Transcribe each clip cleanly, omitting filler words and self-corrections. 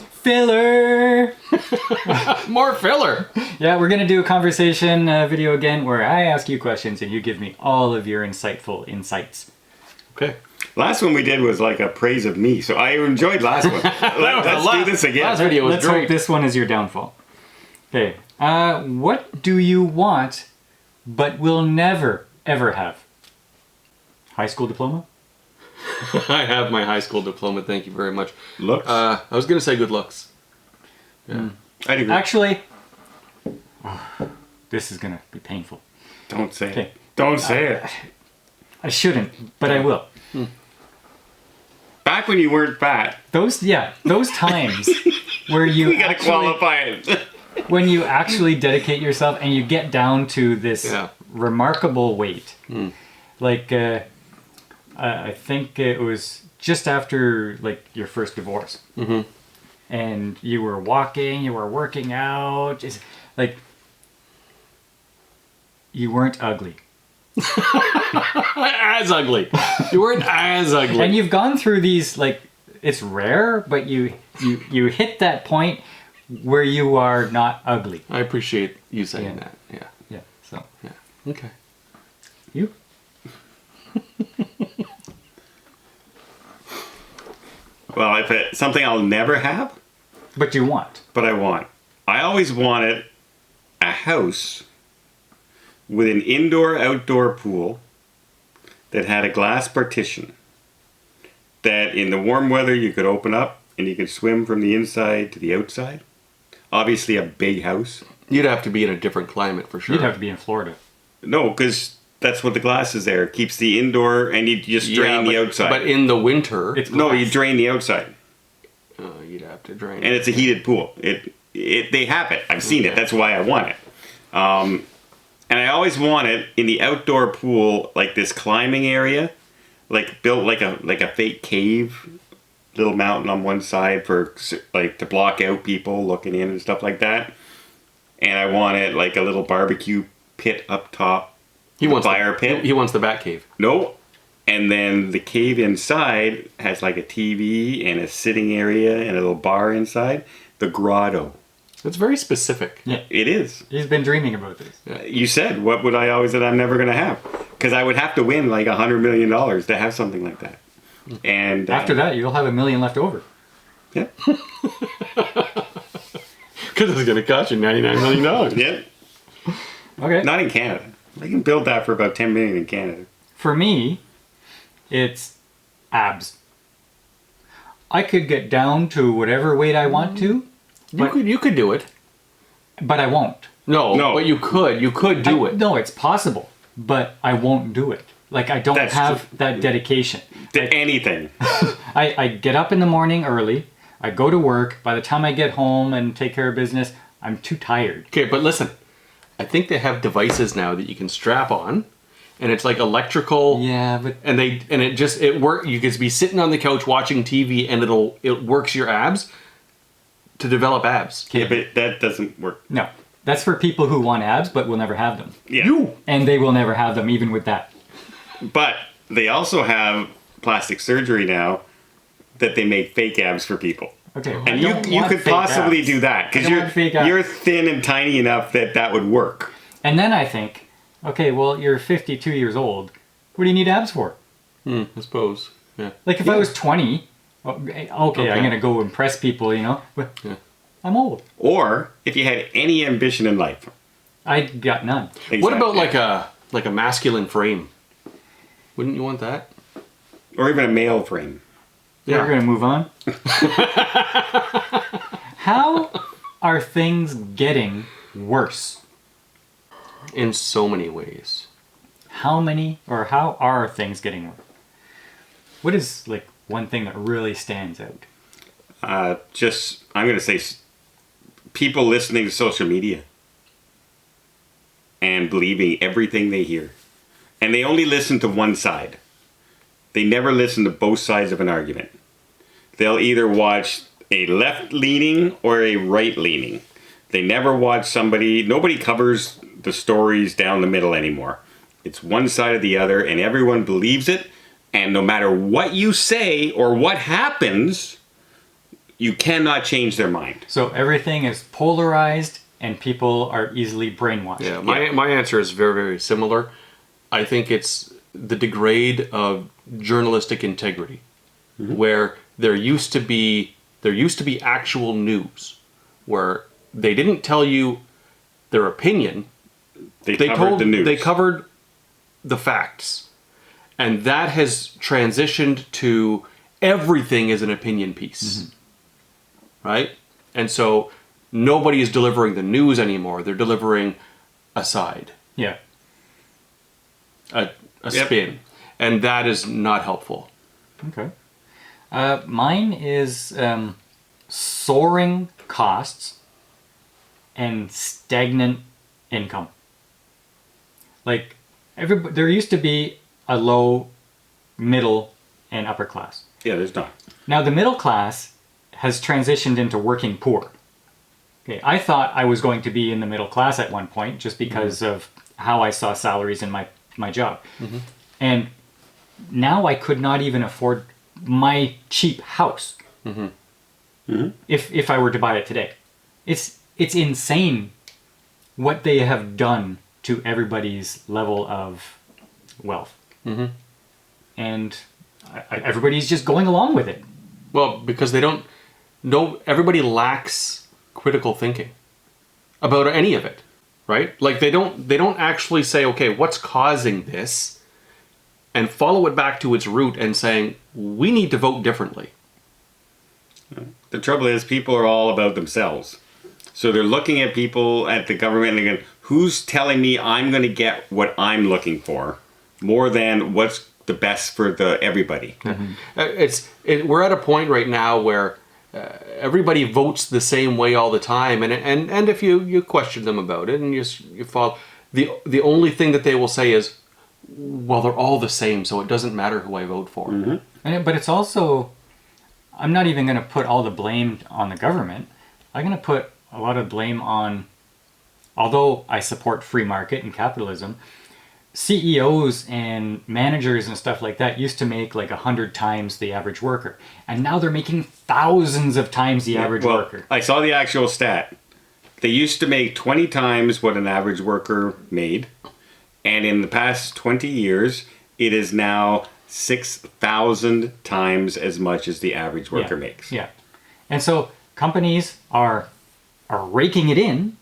Filler! More filler. Yeah, we're gonna do a conversation video again where I ask you questions and you give me all of your insightful insights. Okay. Last one we did was like a praise of me, so I enjoyed last one. Let's do this again. Last video was Let's great. hope this one is your downfall. Okay. What do you want but will never, ever have? High school diploma? I have my high school diploma. Thank you very much. Looks. I was going to say good looks. Yeah. I'd agree. Actually, this is gonna be painful. Don't say Okay. it. Don't say it. I shouldn't, but I will. Back when you weren't fat, Those times where you we gotta actually, qualify it. when you actually dedicate yourself and you get down to this Yeah. remarkable weight. Like, I think it was just after like your first divorce. And you were walking, you were working out, just like you weren't ugly. As ugly. You weren't as ugly. And you've gone through these, like, it's rare, but you hit that point where you are not ugly. I appreciate you saying Yeah. that. Yeah. Yeah, so. Yeah. Okay. You? Well, if it's something I'll never have, But you want. but I want. I always wanted a house with an indoor-outdoor pool that had a glass partition that in the warm weather you could open up and you could swim from the inside to the outside. Obviously a big house. You'd have to be in a different climate for sure. You'd have to be in Florida. No, because that's what the glass is there. It keeps the indoor and you just drain the outside. But in the winter, It's No, glass. you drain the outside. you'd have to drain. And it's a heated pool. They have it. I've seen it. That's why I want it. And I always wanted in the outdoor pool like this climbing area, like built like a fake cave, little mountain on one side for like to block out people looking in and stuff like that. And I wanted like a little barbecue pit up top. he wants fire the, pit. He wants the bat cave. No. And then the cave inside has like a TV and a sitting area and a little bar inside. The grotto. It's very specific. Yeah. It is. He's been dreaming about this. You said, what would I always that I'm never going to have? Because I would have to win like $100 million to have something like that. And After that, you'll have $1 million left over. yeah, Because it's going to cost you $99 million. yeah, Okay. not in Canada. I can build that for about $10 million in Canada. For me, it's abs. I could get down to whatever weight I want to, You could do it. but I won't. No, No. but you could. You could do it. No, it's possible, but I won't do it. Like, I don't That's have true. that dedication. To anything. I get up in the morning early, I go to work, by the time I get home and take care of business, I'm too tired. Okay, but listen. I think they have devices now that you can strap on, and it's like electrical. Yeah, but And it work. You could be sitting on the couch watching TV, and it works your abs to develop abs. Yeah, but that doesn't work. no. That's for people who want abs but will never have them. Yeah. And they will never have them even with that. But they also have plastic surgery now that they make fake abs for people. Okay. And you could possibly do that because you're thin and tiny enough that would work. And then I think, okay, well, you're 52 years old. What do you need abs for? I suppose. Yeah. Like if I was 20, okay, I'm going to go impress people, you know. But Yeah. I'm old. Or if you had any ambition in life. I got none. What about Exactly. like a masculine frame? Wouldn't you want that? Or even a male frame. Yeah. We're going to move on. How are things getting worse? In so many ways. How are things getting worse? What is like one thing that really stands out? I'm going to say people listening to social media and believing everything they hear. And they only listen to one side. They never listen to both sides of an argument. They'll either watch a left-leaning or a right-leaning. They never watch nobody covers the stories down the middle anymore. It's one side or the other, and everyone believes it. And no matter what you say or what happens, you cannot change their mind. So everything is polarized and people are easily brainwashed. Yeah, my answer is very, very similar. I think it's the degrade of journalistic integrity, where there used to be actual news, where they didn't tell you their opinion. They covered the news. They covered the facts, and that has transitioned to everything is an opinion piece, right? And so nobody is delivering the news anymore. They're delivering a side, Yeah. a spin, and that is not helpful. Okay. Mine is soaring costs and stagnant income. Like there used to be a low, middle, and upper class. Yeah, there's not. Now the middle class has transitioned into working poor. Okay, I thought I was going to be in the middle class at one point just because of how I saw salaries in my job. And now I could not even afford my cheap house if I were to buy it today. It's insane what they have done to everybody's level of wealth. And everybody's just going along with it. Well, because they don't know, everybody lacks critical thinking about any of it, right? Like they don't actually say, okay, what's causing this, and follow it back to its root and saying, we need to vote differently. The trouble is, people are all about themselves. So they're looking at people, at the government, and they're going, who's telling me I'm going to get what I'm looking for, more than what's the best for everybody. We're at a point right now where everybody votes the same way all the time, and if you question them about it and you follow, the only thing that they will say is, well, they're all the same, so it doesn't matter who I vote for. But it's also, I'm not even going to put all the blame on the government. I'm going to put a lot of blame on, although I support free market and capitalism, CEOs and managers and stuff like that used to make like 100 times the average worker. And now they're making thousands of times the average worker. I saw the actual stat. They used to make 20 times what an average worker made. And in the past 20 years, it is now 6,000 times as much as the average worker makes. Yeah. And so companies are raking it in,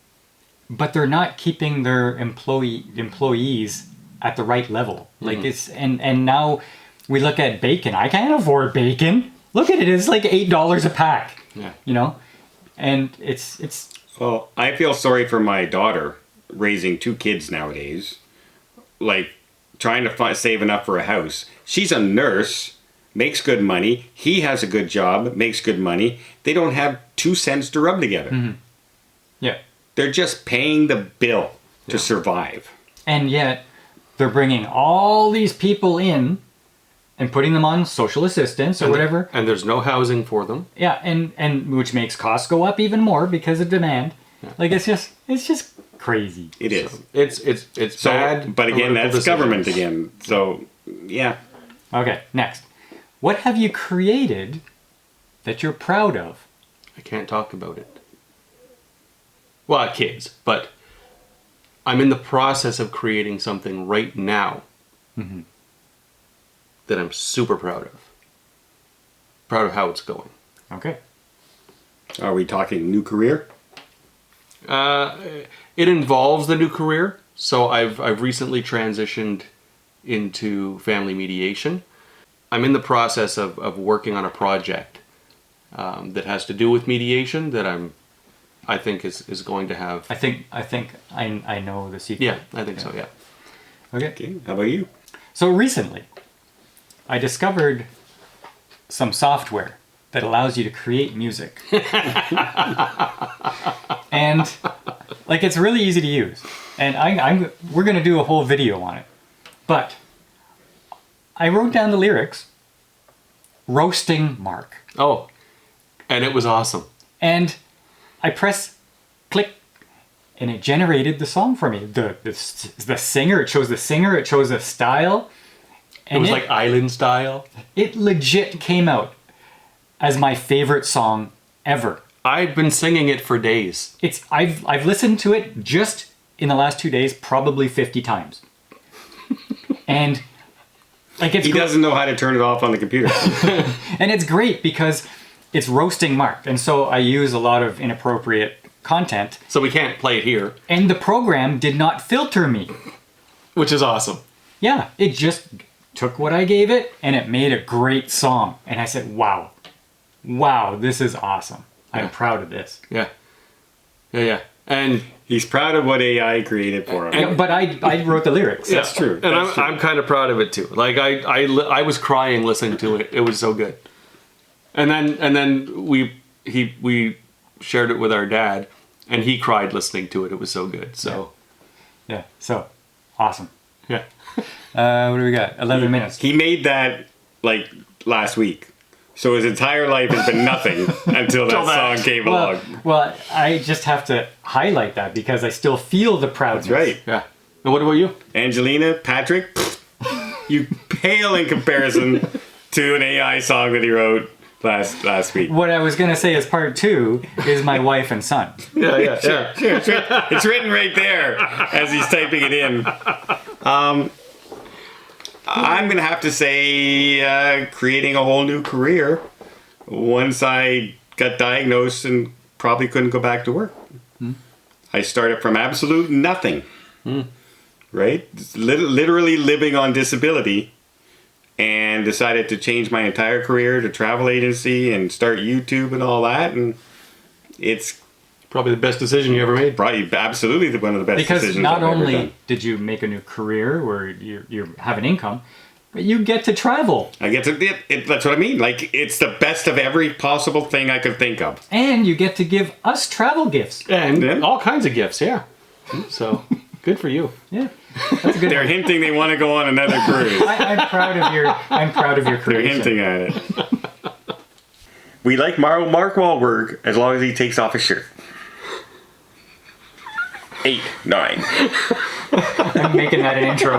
but they're not keeping their employees at the right level. Like it's and now we look at bacon. I can't afford bacon. Look at it. It's like $8 a pack. Yeah. You know? And it's Well, I feel sorry for my daughter raising 2 kids nowadays. Like trying to save enough for a house. She's a nurse, makes good money. He has a good job, makes good money. They don't have 2 cents to rub together. yeah. They're just paying the bill to survive. And yet they're bringing all these people in and putting them on social assistance or whatever. And there's no housing for them. Yeah, and which makes costs go up even more because of demand. Like it's just crazy. It is. It's So, bad. but again, political that's government decisions. again. So, yeah. Okay, next. What have you created that you're proud of? I can't talk about it. Well, kids, but I'm in the process of creating something right now that I'm super proud of. Proud of how it's going. Okay. Are we talking new career? It involves the new career. So I've recently transitioned into family mediation. I'm in the process of working on a project that has to do with mediation that I think is going to have. I think I know the secret. Yeah, I think so. Yeah. Okay. Okay. How about you? So recently, I discovered some software that allows you to create music. And like it's really easy to use. And we're going to do a whole video on it. But I wrote down the lyrics, roasting Mark. Oh, and it was awesome. And I press click and it generated the song for me. The singer, it chose the singer, it chose a style. It was like island style. It legit came out as my favorite song ever. I've been singing it for days. I've listened to it just in the last 2 days probably 50 times. And like He doesn't know how to turn it off on the computer. and it's great because it's roasting Mark. And so I use a lot of inappropriate content, So we can't play it here, and the program did not filter me. which is awesome. Yeah, it just took what I gave it and it made a great song. And I said, wow, this is awesome. I'm Yeah. proud of this. Yeah. Yeah. And He's proud of what AI created for him. Yeah, but I wrote the lyrics. That's true. And That's true. I'm kind of proud of it too. Like I was crying listening to it. It was so good. And then we shared it with our dad, and he cried listening to it. It was so good. So Yeah, so awesome. yeah. What do we got? 11 minutes. He made that like last week. So his entire life has been nothing until that that. song came Well, along. well, I just have to highlight that because I still feel the proudness. That's right. Yeah. And what about you? Angelina, Patrick, you pale in comparison to an AI song that he wrote last week. What I was going to say as part 2 is my wife and son. Yeah, yeah. It's written right there as he's typing it in. I'm going to have to say creating a whole new career once I got diagnosed and probably couldn't go back to work. I started from absolute nothing, right? Literally living on disability, and decided to change my entire career to travel agency and start YouTube and all that. And it's Probably the best decision you ever made. probably absolutely one of the best Because decisions not I've ever only done. did you make a new career where you have an income, but you get to travel. I get to that's what I mean. Like, it's the best of every possible thing I could think of. And you get to give us travel gifts. And Yeah. all kinds of gifts, yeah. So good for you. Yeah, that's a good They're one. hinting they want to go on another cruise. I'm proud of your They're creation. hinting at it. We like Mark Wahlberg as long as he takes off his shirt. 8, 9. I'm making that an intro.